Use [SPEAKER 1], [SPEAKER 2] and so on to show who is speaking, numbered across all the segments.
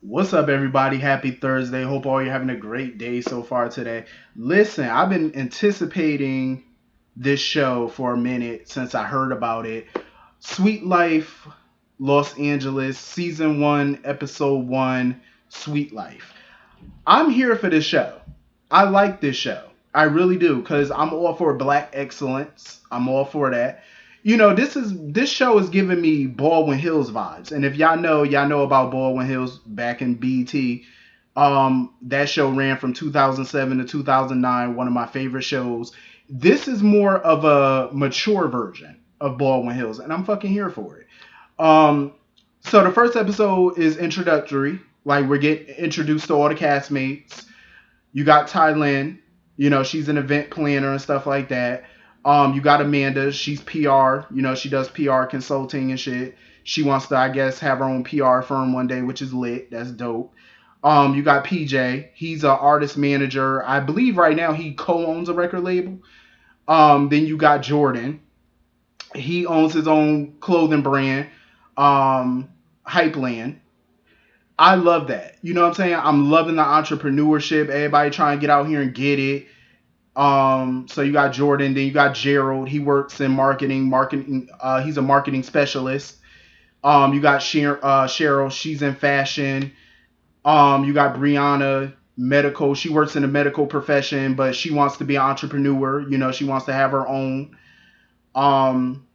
[SPEAKER 1] What's up, everybody? Happy Thursday. Hope all you're having a great day so far today. Listen, I've been anticipating this show for a minute since I heard about it. Sweet Life, Los Angeles, Season 1, Episode 1, Sweet Life. I'm here for this show. I like this show. I really do because I'm all for black excellence. I'm all for that. This show is giving me Baldwin Hills vibes. And if y'all know about Baldwin Hills back in BT. That show ran from 2007 to 2009, one of my favorite shows. This is more of a mature version of Baldwin Hills, and I'm fucking here for it. Um, so the first episode is introductory. Like we're getting introduced to all the castmates. You got Thailand, she's an event planner and stuff like that. You got Amanda, she's PR, she does PR consulting and shit. She wants to, I guess, have her own PR firm one day, which is lit. That's dope. You got PJ, he's an artist manager. I believe right now he co-owns a record label. Then you got Jordan. He owns his own clothing brand, Hypeland. I love that. You know what I'm saying? I'm loving the entrepreneurship. Everybody trying to get out here and get it. So you got Jordan, then you got Gerald. He works in marketing. He's a marketing specialist. You got Cheryl. She's in fashion. You got Brianna, medical. She works in the medical profession, but she wants to be an entrepreneur. She wants to have her own. Um,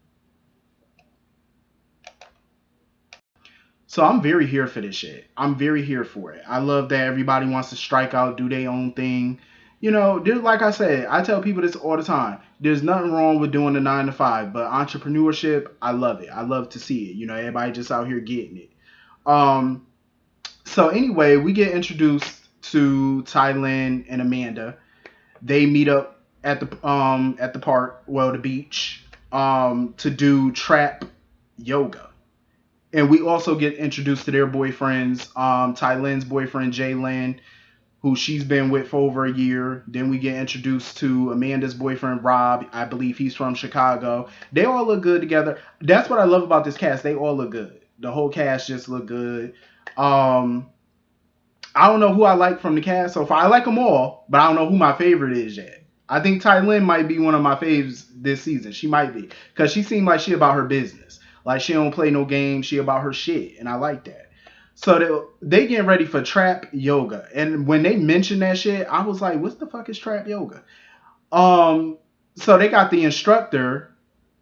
[SPEAKER 1] So I'm very here for this shit. I'm very here for it. I love that everybody wants to strike out, do their own thing. Like I said, I tell people this all the time. There's nothing wrong with doing the 9 to 5, but entrepreneurship, I love it. I love to see it. Everybody just out here getting it. Um, so anyway, we get introduced to Thailand and Amanda. They meet up at the park, well, the beach, to do trap yoga. And we also get introduced to their boyfriends. Ty Lynn's boyfriend, Jay Lynn, who she's been with for over a year. Then we get introduced to Amanda's boyfriend, Rob. I believe he's from Chicago. They all look good together. That's what I love about this cast. They all look good. The whole cast just look good. Um, I don't know who I like from the cast so far. I like them all, but I don't know who my favorite is yet. I think Ty Lynn might be one of my faves this season. She might be. Because she seemed like she about her business. Like she don't play no games. She about her shit. And I like that. So they getting ready for trap yoga. And when they mentioned that shit, I was like, what the fuck is trap yoga? Um, so they got the instructor,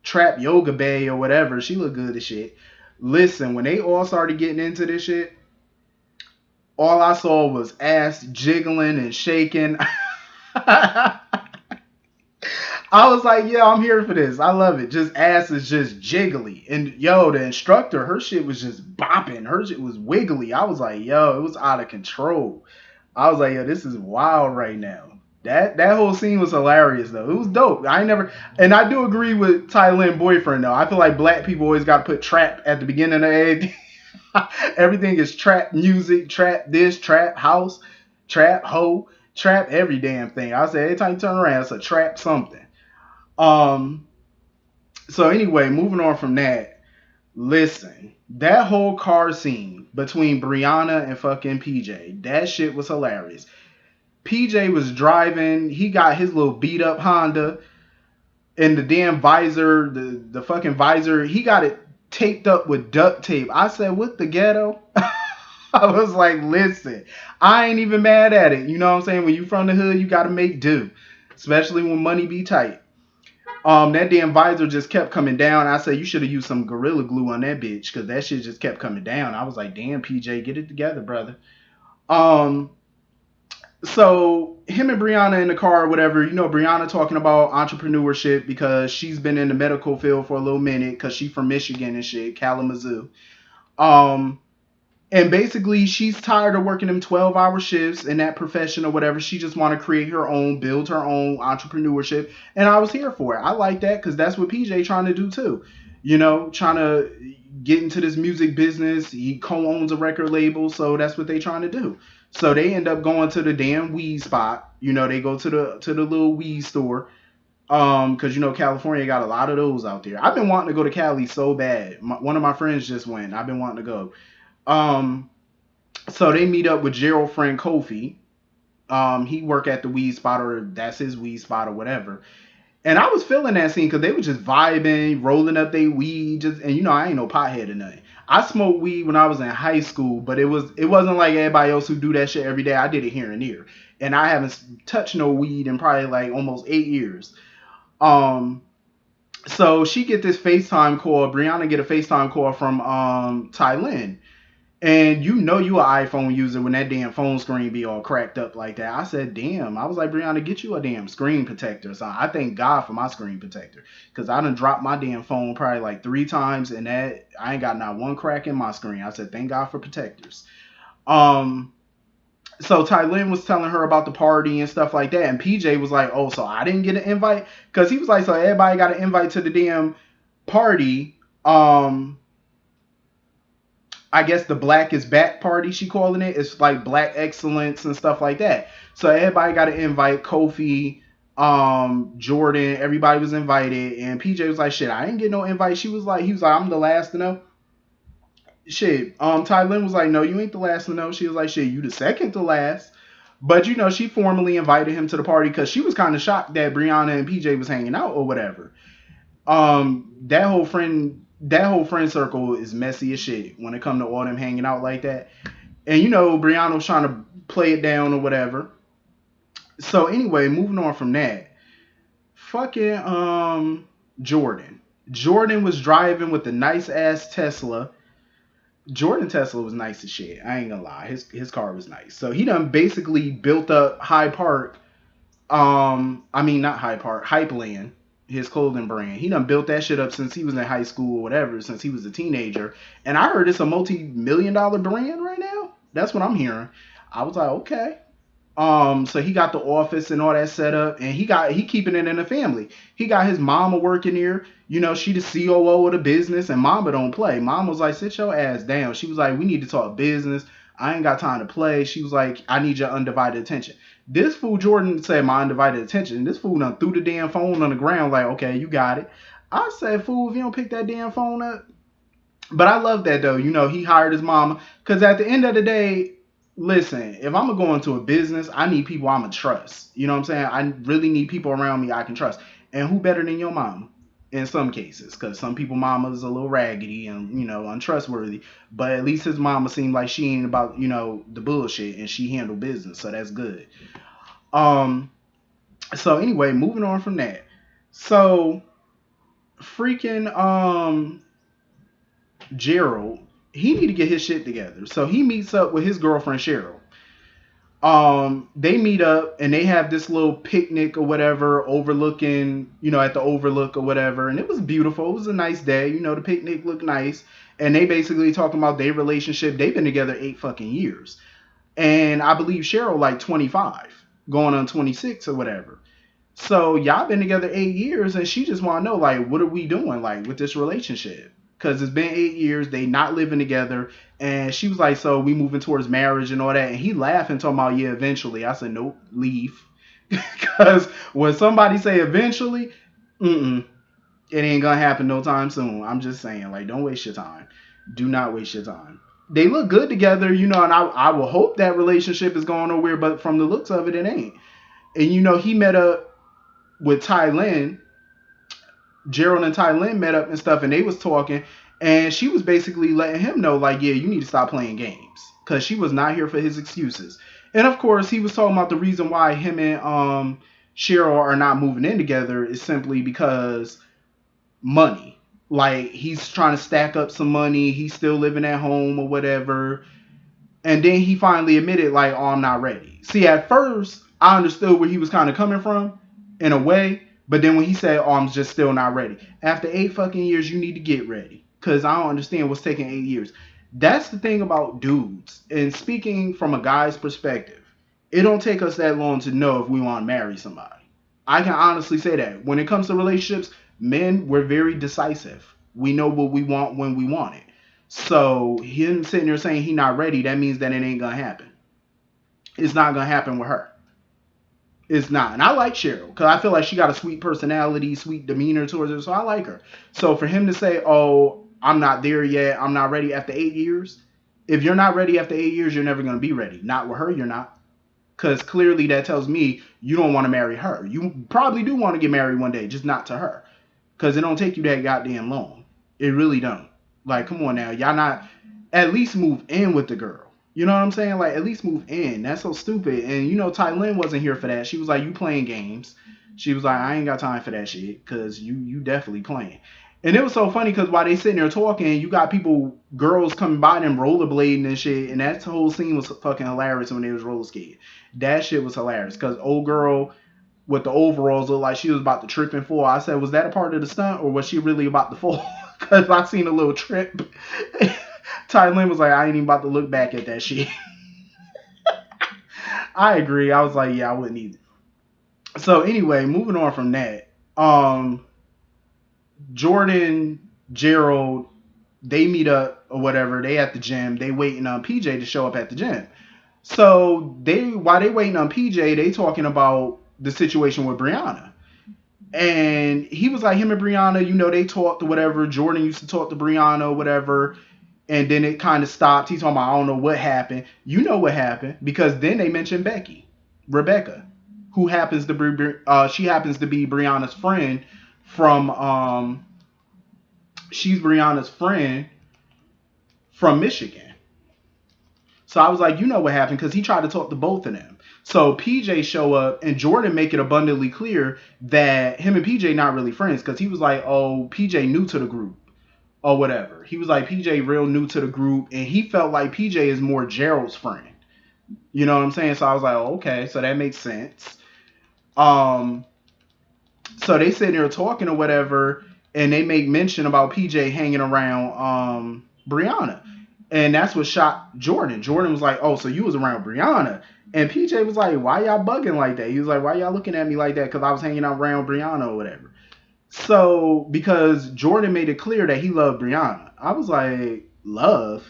[SPEAKER 1] trap yoga bay or whatever. She look good as shit. Listen, when they all started getting into this shit, all I saw was ass jiggling and shaking. I was like, yeah, I'm here for this. I love it. Just ass is just jiggly. And yo, the instructor, her shit was just bopping. Her shit was wiggly. I was like, yo, it was out of control. I was like, yo, this is wild right now. That whole scene was hilarious though. It was dope. And I do agree with Ty Lynn boyfriend though. I feel like black people always got to put trap at the beginning of everything. Everything is trap music, trap this, trap house, trap hoe, trap every damn thing. I say every time you turn around, it's a trap something. Um. So anyway, moving on from that. Listen, that whole car scene between Brianna and fucking PJ, that shit was hilarious. PJ was driving. He got his little beat up Honda and the damn visor, the fucking visor. He got it taped up with duct tape. I said, what the ghetto? I was like, listen, I ain't even mad at it. You know what I'm saying? When you from the hood, you gotta make do. Especially when money be tight. That damn visor just kept coming down. I said you should have used some gorilla glue on that bitch, because that shit just kept coming down. I was like, damn, PJ, get it together, brother. Um, so him and Brianna in the car or whatever, Brianna talking about entrepreneurship because she's been in the medical field for a little minute because she's from Michigan and shit, Kalamazoo. Um, and basically, she's tired of working them 12-hour shifts in that profession or whatever. She just want to create her own, build her own entrepreneurship. And I was here for it. I like that because that's what PJ trying to do too. Trying to get into this music business. He co-owns a record label, so that's what they trying to do. So they end up going to the damn weed spot. They go to the little weed store. Because California got a lot of those out there. I've been wanting to go to Cali so bad. One of my friends just went. I've been wanting to go. Um, So they meet up with Gerald friend Kofi. He work at the weed spot, or that's his weed spot or whatever. And I was feeling that scene because they were just vibing, rolling up their weed, just, and I ain't no pothead or nothing. I smoked weed when I was in high school, but it wasn't like everybody else who do that shit every day. I did it here and there, and I haven't touched no weed in probably like almost 8 years. Um, so she get this FaceTime call. Brianna get a FaceTime call from Thailand. And you an iPhone user when that damn phone screen be all cracked up like that. I said, damn. I was like, Brianna, get you a damn screen protector. So I thank God for my screen protector. Because I done dropped my damn phone probably like 3 times, and that I ain't got not one crack in my screen. I said, thank God for protectors. Um, so Tylin was telling her about the party and stuff like that. And PJ was like, oh, so I didn't get an invite? Because he was like, so everybody got an invite to the damn party. I guess the blackest back party, she calling it. It's like black excellence and stuff like that. So everybody got to invite Kofi, Jordan, everybody was invited, and PJ was like, shit, I didn't get no invite. He was like, I'm the last to know. Shit. Tylin was like, no, you ain't the last to know. She was like, shit, you the second to last. But she formally invited him to the party because she was kind of shocked that Brianna and PJ was hanging out or whatever. That whole friend circle is messy as shit when it come to all them hanging out like that. And Brianna was trying to play it down or whatever. So anyway, moving on from that, fucking Jordan. Jordan was driving with the nice ass Tesla. Jordan Tesla was nice as shit. I ain't gonna lie. His car was nice. So he done basically built up High Park. I mean not High Park, Hypeland, his clothing brand. He done built that shit up since he was in high school or whatever, since he was a teenager. And I heard it's a multi-million-dollar brand right now. That's what I'm hearing. I was like, okay. So he got the office and all that set up, and he keeping it in the family. He got his mama working here. She the COO of the business, and mama don't play. Mama was like, sit your ass down. She was like, we need to talk business. I ain't got time to play. She was like, I need your undivided attention. This fool Jordan said my undivided attention. This fool done threw the damn phone on the ground like, okay, you got it. I said, fool, if you don't pick that damn phone up. But I love that though. He hired his mama. Because at the end of the day, listen, if I'm going to go into a business, I need people I'm going to trust. You know what I'm saying? I really need people around me I can trust. And who better than your mama? In some cases, because some people mama's a little raggedy and untrustworthy, but at least his mama seemed like she ain't about the bullshit, and she handled business, so that's good. So anyway, moving on from that, so freaking Gerald, he need to get his shit together, so he meets up with his girlfriend Cheryl. They meet up and they have this little picnic or whatever overlooking, at the overlook or whatever. And it was beautiful. It was a nice day. The picnic looked nice. And they basically talking about their relationship. They've been together 8 fucking years. And I believe Cheryl like 25, going on 26 or whatever. So y'all been together 8 years and she just want to know, like, what are we doing, like, with this relationship? Because it's been 8 years, they not living together, and she was like, so we moving towards marriage and all that, and he laughing, talking about, yeah, eventually. I said, nope, leave. Because when somebody say eventually, it ain't gonna happen no time soon. I'm just saying, like, don't waste your time. Do not waste your time. They look good together, and I will hope that relationship is going nowhere, but from the looks of it, it ain't. And he met up with Tylin. Gerald and Tylin met up and stuff, and they was talking, and she was basically letting him know, like, yeah, you need to stop playing games, because she was not here for his excuses. And of course, he was talking about the reason why him and Cheryl are not moving in together is simply because money. Like, he's trying to stack up some money, he's still living at home or whatever, and then he finally admitted, like, oh, I'm not ready. See, at first, I understood where he was kind of coming from, in a way. But then when he said, oh, I'm just still not ready. After 8 fucking years, you need to get ready. Because I don't understand what's taking 8 years. That's the thing about dudes. And speaking from a guy's perspective, it don't take us that long to know if we want to marry somebody. I can honestly say that. When it comes to relationships, men, we're very decisive. We know what we want when we want it. So him sitting there saying he's not ready, that means that it ain't going to happen. It's not going to happen with her. It's not. And I like Cheryl because I feel like she got a sweet personality, sweet demeanor towards her. So I like her. So for him to say, oh, I'm not there yet, I'm not ready after 8 years, If you're not ready after 8 years, you're never going to be ready. Not with her, you're not. Because clearly that tells me you don't want to marry her. You probably do want to get married one day, just not to her. Because it don't take you that goddamn long. It really don't. Like, come on now. Y'all not, at least move in with the girl. You know what I'm saying? Like, at least move in. That's so stupid. And, you know, Tylin wasn't here for that. She was like, you playing games. She was like, I ain't got time for that shit. Because you definitely playing. And it was so funny because while they sitting there talking, you got people, girls coming by them rollerblading and shit. And that whole scene was fucking hilarious when they was roller skating. That shit was hilarious. Because old girl with the overalls looked like she was about to trip and fall. I said, was that a part of the stunt or was she really about to fall? Because I seen a little trip. Tylin was like, I ain't even about to look back at that shit. I agree. I was like, yeah, I wouldn't either. So anyway, moving on from that. Jordan, Gerald, they meet up or whatever. They at the gym. They waiting on PJ to show up at the gym. So while they waiting on PJ, they talking about the situation with Brianna. And he was like, him and Brianna, you know, they talked or whatever. Jordan used to talk to Brianna or whatever. And then it kind of stopped. He's talking about, I don't know what happened. You know what happened because then they mentioned Rebecca, who happens to be, she happens to be Brianna's friend from, she's Brianna's friend from Michigan. So I was like, you know what happened because he tried to talk to both of them. So PJ show up and Jordan make it abundantly clear that him and PJ not really friends because he was like, oh, PJ new to the group or whatever. He was like, PJ real new to the group and he felt like PJ is more Gerald's friend. You know what I'm saying? So I was like, oh, okay, so that makes sense. So they sitting there talking or whatever and they make mention about PJ hanging around Brianna. And that's what shocked Jordan. Jordan was like, oh, so you was around Brianna. And PJ was like, why y'all bugging like that? He was like, why y'all looking at me like that? Because I was hanging out around Brianna or whatever. So, because Jordan made it clear that he loved Brianna. I was like, love?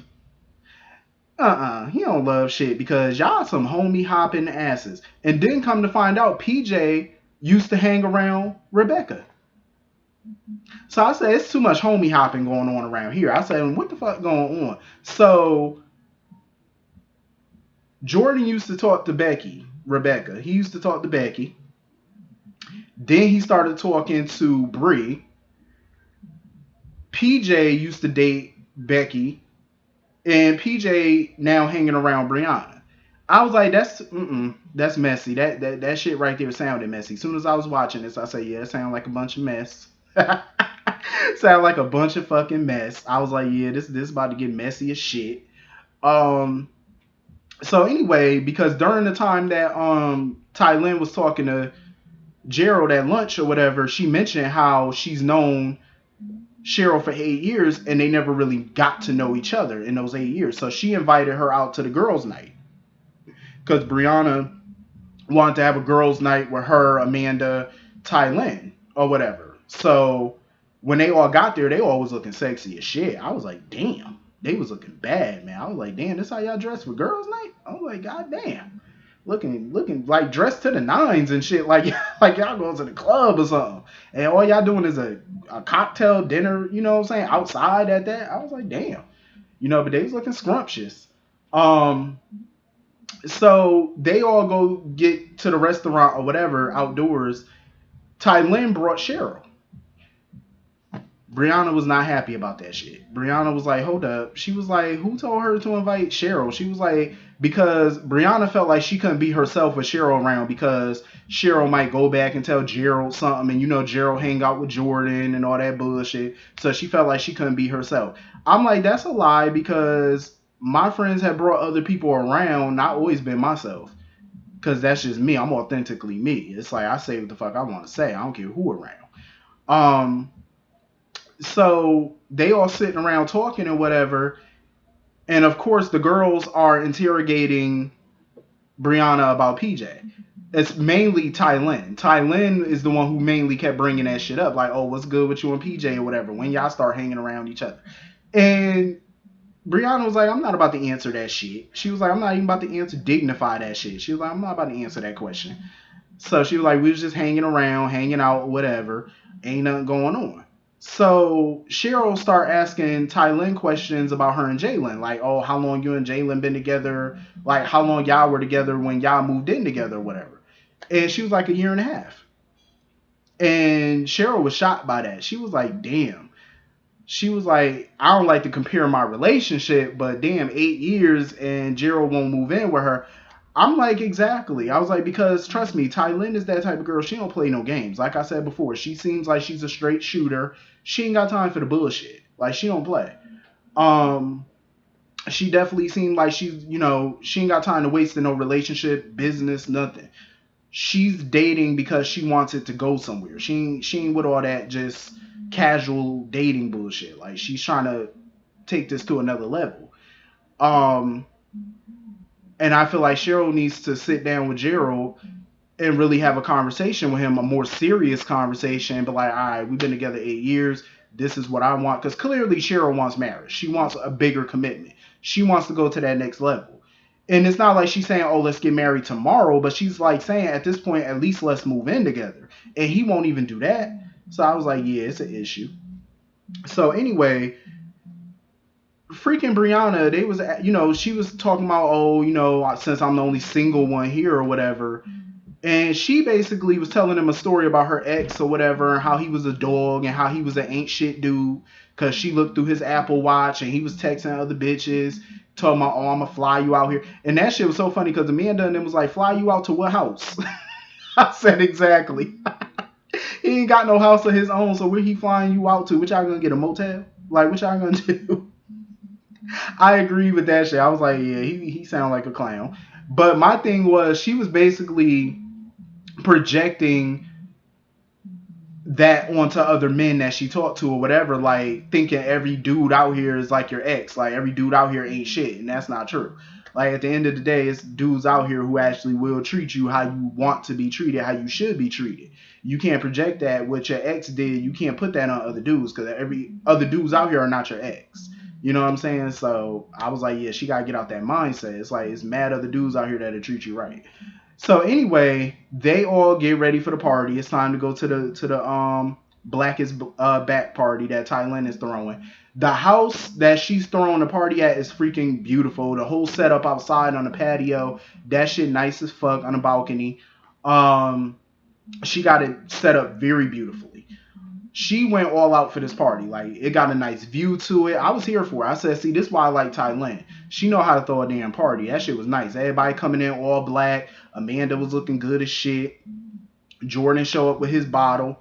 [SPEAKER 1] He don't love shit because y'all some homie hopping asses. And then come to find out, PJ used to hang around Rebecca. So I said, it's too much homie hopping going on around here. I said, what the fuck going on? So Jordan used to talk to Rebecca. He used to talk to Becky. Then he started talking to Bree. PJ used to date Becky. And PJ now hanging around Brianna. I was like, that's messy. That shit right there sounded messy. As soon as I was watching this, I said, yeah, it sounded like a bunch of mess. Sound like a bunch of fucking mess. I was like, yeah, this about to get messy as shit. So anyway, because during the time that Tylin was talking to Gerald at lunch or whatever, she mentioned how she's known Cheryl for 8 years and they never really got to know each other in those 8 years. So she invited her out to the girls' night because Brianna wanted to have a girls' night with her, Amanda, Tylin or whatever. So when they all got there, they all was looking sexy as shit. I was like, damn. They was looking bad, man. I was like, damn, this how y'all dress for girls' night? I was like, god damn. Looking like dressed to the nines and shit, like y'all going to the club or something. And all y'all doing is a cocktail dinner, you know what I'm saying, outside at that. I was like, damn. You know, but they was looking scrumptious. So they all go get to the restaurant or whatever outdoors. Tylin brought Cheryl. Brianna was not happy about that shit. Brianna was like, hold up. She was like, who told her to invite Cheryl? She was like, because Brianna felt like she couldn't be herself with Cheryl around because Cheryl might go back and tell Gerald something. And, you know, Gerald hang out with Jordan and all that bullshit. So she felt like she couldn't be herself. I'm like, that's a lie because my friends have brought other people around. Not always been myself. Because that's just me. I'm authentically me. It's like I say what the fuck I want to say. I don't care who around. So they all sitting around talking and whatever. And of course, the girls are interrogating Brianna about PJ. It's mainly Tylin. Tylin is the one who mainly kept bringing that shit up. Like, oh, what's good with you and PJ or whatever. When y'all start hanging around each other. And Brianna was like, I'm not about to answer that shit. She was like, I'm not even about to dignify that shit. She was like, I'm not about to answer that question. So she was like, we was just hanging around, hanging out, whatever. Ain't nothing going on. So Cheryl start asking Tylin questions about her and Jalen, like, oh, how long you and Jalen been together? Like, how long y'all were together when y'all moved in together, or whatever. And she was like, a year and a half. And Cheryl was shocked by that. She was like, damn. She was like, I don't like to compare my relationship, but damn, 8 years and Gerald won't move in with her. I'm like, exactly. I was like, because trust me, Tylin is that type of girl. She don't play no games. Like I said before, she seems like she's a straight shooter. She ain't got time for the bullshit. Like, she don't play. Um, she definitely seemed like she's, she ain't got time to waste in no relationship, business, nothing. She's dating because she wants it to go somewhere. She ain't with all that just casual dating bullshit. Like, she's trying to take this to another level. Um, and I feel like Cheryl needs to sit down with Gerald and really have a conversation with him, a more serious conversation, but like, all right, we've been together 8 years. This is what I want. Because clearly Cheryl wants marriage. She wants a bigger commitment. She wants to go to that next level. And it's not like she's saying, oh, let's get married tomorrow, but she's like saying at this point, at least let's move in together. And he won't even do that. So I was like, yeah, it's an issue. So anyway, freaking Brianna, she was talking about, oh, since I'm the only single one here or whatever. And she basically was telling him a story about her ex or whatever, and how he was a dog and how he was an ain't shit dude because she looked through his Apple Watch and he was texting other bitches, talking about, oh, I'm going to fly you out here. And that shit was so funny because Amanda and them was like, fly you out to what house? I said, exactly. He ain't got no house of his own, so where he flying you out to? What y'all going to get, a motel? Like, what y'all going to do? I agree with that shit. I was like, yeah, he sounded like a clown. But my thing was, she was basically projecting that onto other men that she talked to or whatever, like thinking every dude out here is like your ex, like every dude out here ain't shit, and that's not true. Like, at the end of the day, it's dudes out here who actually will treat you how you want to be treated, how you should be treated. You can't project that what your ex did. You can't put that on other dudes because every other dudes out here are not your ex. You know what I'm saying? So I was like, yeah, she gotta get out that mindset. It's like, it's mad other dudes out here that'll treat you right. So anyway, they all get ready for the party. It's time to go to the blackest back party that Thailand is throwing. The house that she's throwing the party at is freaking beautiful. The whole setup outside on the patio, that shit nice as fuck on the balcony. She got it set up very beautifully. She went all out for this party. Like, it got a nice view to it. I was here for it. I said, see, this is why I like Thailand. She know how to throw a damn party. That shit was nice. Everybody coming in all black. Amanda was looking good as shit. Jordan showed up with his bottle.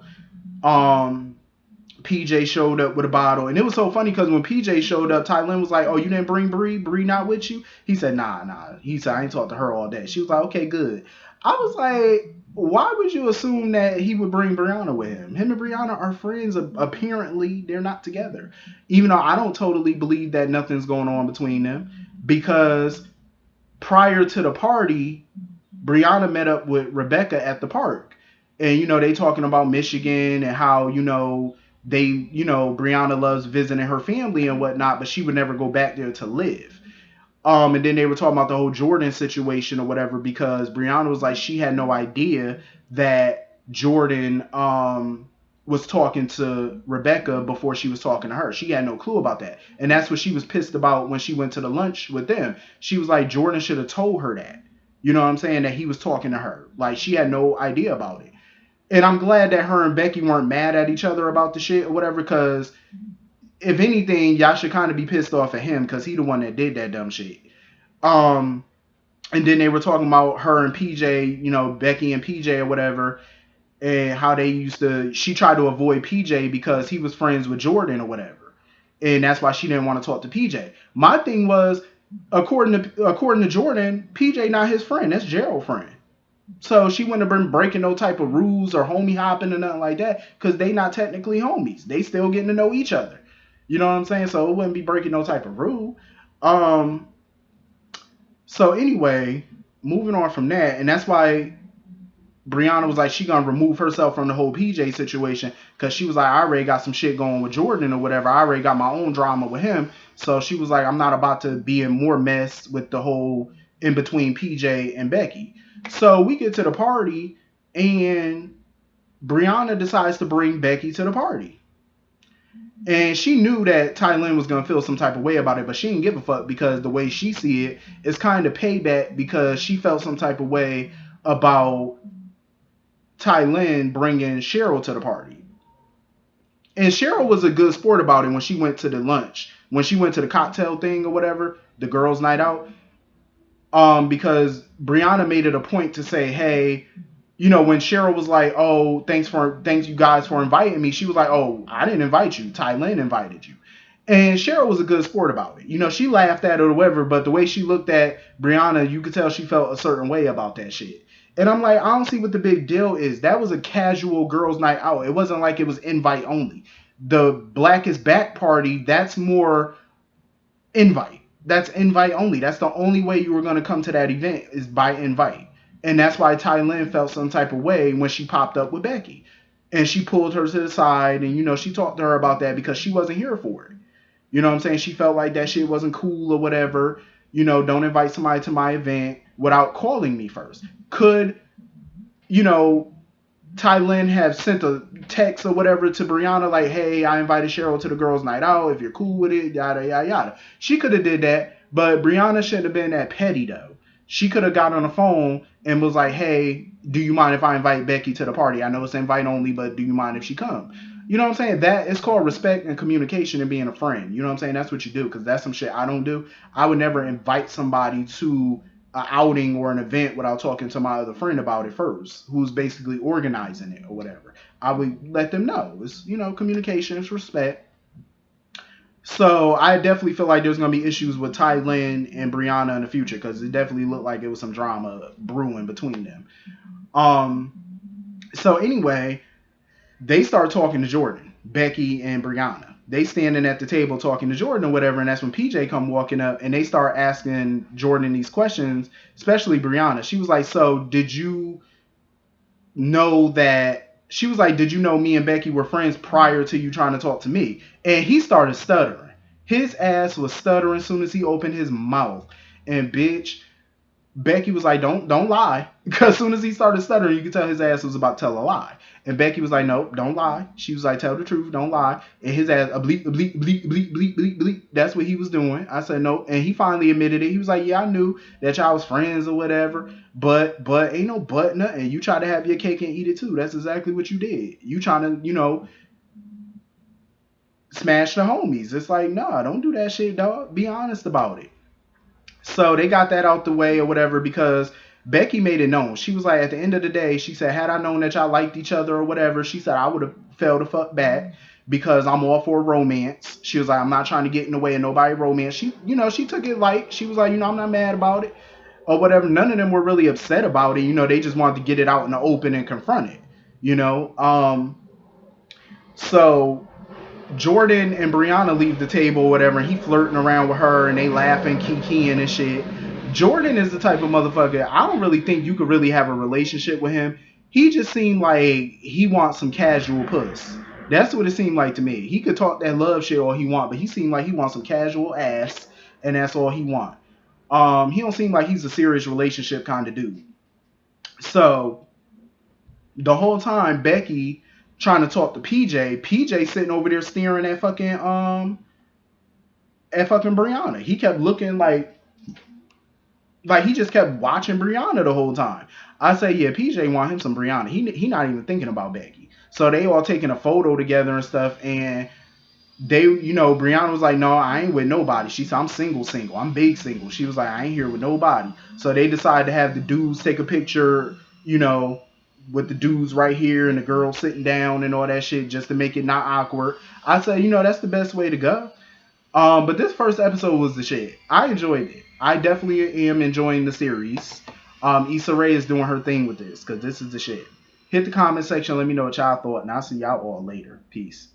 [SPEAKER 1] PJ showed up with a bottle. And it was so funny because when PJ showed up, Thailand was like, oh, you didn't bring Bree? Bree not with you? He said, nah. He said, I ain't talked to her all day. She was like, okay, good. I was like, why would you assume that he would bring Brianna with him? Him and Brianna are friends. Apparently, they're not together. Even though I don't totally believe that nothing's going on between them. Because prior to the party, Brianna met up with Rebecca at the park. And, they talking about Michigan and how, Brianna loves visiting her family and whatnot, but she would never go back there to live. And then they were talking about the whole Jordan situation or whatever, because Brianna was like, she had no idea that Jordan was talking to Rebecca before she was talking to her. She had no clue about that. And that's what she was pissed about when she went to the lunch with them. She was like, Jordan should have told her that. You know what I'm saying? That he was talking to her. Like, she had no idea about it. And I'm glad that her and Becky weren't mad at each other about the shit or whatever, because if anything, y'all should kind of be pissed off at him because he the one that did that dumb shit. And then they were talking about her and PJ, Becky and PJ or whatever, and how she tried to avoid PJ because he was friends with Jordan or whatever. And that's why she didn't want to talk to PJ. My thing was, according to Jordan, PJ not his friend. That's Gerald's friend. So she wouldn't have been breaking no type of rules or homie hopping or nothing like that, because they not technically homies. They still getting to know each other. You know what I'm saying? So it wouldn't be breaking no type of rule. So anyway, moving on from that, and that's why Brianna was like, she gonna remove herself from the whole PJ situation, because she was like, I already got some shit going with Jordan or whatever. I already got my own drama with him. So she was like, I'm not about to be in more mess with the whole in between PJ and Becky. So we get to the party, and Brianna decides to bring Becky to the party. And she knew that Tylin was gonna feel some type of way about it, but she didn't give a fuck because the way she see it is kind of payback because she felt some type of way about Tylin bringing Cheryl to the party. And Cheryl was a good sport about it when she went to the lunch, when she went to the cocktail thing or whatever, the girls' night out. Because Brianna made it a point to say, hey, you know, when Cheryl was like, oh, thanks you guys for inviting me, she was like, oh, I didn't invite you. Tylin invited you. And Cheryl was a good sport about it. You know, she laughed at it or whatever, but the way she looked at Brianna, you could tell she felt a certain way about that shit. And I'm like, I don't see what the big deal is. That was a casual girls' night out. It wasn't like it was invite only. The Blackest Back party, that's more invite. That's invite only. That's the only way you were going to come to that event is by invite. And that's why Tylin felt some type of way when she popped up with Becky. And she pulled her to the side and, you know, she talked to her about that because she wasn't here for it. You know what I'm saying? She felt like that shit wasn't cool or whatever. You know, don't invite somebody to my event without calling me first. Could, you know, Tylin have sent a text or whatever to Brianna like, hey, I invited Cheryl to the girls' night out. If you're cool with it, yada, yada, yada. She could have did that, but Brianna shouldn't have been that petty, though. She could have got on the phone and was like, hey, do you mind if I invite Becky to the party? I know it's invite only, but do you mind if she come? You know what I'm saying? That is called respect and communication and being a friend. You know what I'm saying? That's what you do, because that's some shit I don't do. I would never invite somebody to an outing or an event without talking to my other friend about it first, who's basically organizing it or whatever. I would let them know. It's, you know, communication, it's respect. So I definitely feel like there's gonna be issues with Tylin and Brianna in the future because it definitely looked like it was some drama brewing between them. Um. So anyway, they start talking to Jordan, Becky and Brianna. They standing at the table talking to Jordan or whatever, and that's when PJ come walking up and they start asking Jordan these questions, especially Brianna. She was like, so did you know that she was like, did you know me and Becky were friends prior to you trying to talk to me? And he started stuttering. His ass was stuttering as soon as he opened his mouth. And bitch, Becky was like, don't lie. Because as soon as he started stuttering, you could tell his ass was about to tell a lie. And Becky was like, nope, don't lie. She was like, tell the truth, don't lie. And his ass, a bleep, a bleep, bleep, bleep, bleep, bleep, bleep. That's what he was doing. I said, no. And he finally admitted it. He was like, yeah, I knew that y'all was friends or whatever. But ain't no but nothing. You try to have your cake and eat it too. That's exactly what you did. You trying to, you know, smash the homies. It's like, nah, don't do that shit, dog. Be honest about it. So they got that out the way or whatever because Becky made it known. She was like, at the end of the day, she said, had I known that y'all liked each other or whatever, she said, I would have fell the fuck back because I'm all for romance. She was like, I'm not trying to get in the way of nobody romance. She, you know, she took it light. She was like, you know, I'm not mad about it or whatever. None of them were really upset about it. You know, they just wanted to get it out in the open and confront it, you know. So Jordan and Brianna leave the table or whatever, and he flirting around with her, and they laughing, kikiing and shit. Jordan is the type of motherfucker, I don't really think you could really have a relationship with him. He just seemed like he wants some casual puss. That's what it seemed like to me. He could talk that love shit all he want, but he seemed like he wants some casual ass, and that's all he want. He don't seem like he's a serious relationship kind of dude. So the whole time Becky trying to talk to PJ sitting over there staring at fucking Brianna. He kept looking like he just kept watching Brianna the whole time. I say, yeah, PJ want him some Brianna. He not even thinking about Becky. So they all taking a photo together and stuff, and they, you know, Brianna was like, no, I ain't with nobody. She said, I'm single. I'm big single. She was like, I ain't here with nobody. So they decided to have the dudes take a picture, you know, with the dudes right here and the girl sitting down and all that shit just to make it not awkward. I said, you know, that's the best way to go. But this first episode was the shit. I enjoyed it. I definitely am enjoying the series. Issa Rae is doing her thing with this because this is the shit. Hit the comment section. Let me know what y'all thought, and I'll see y'all all later. Peace.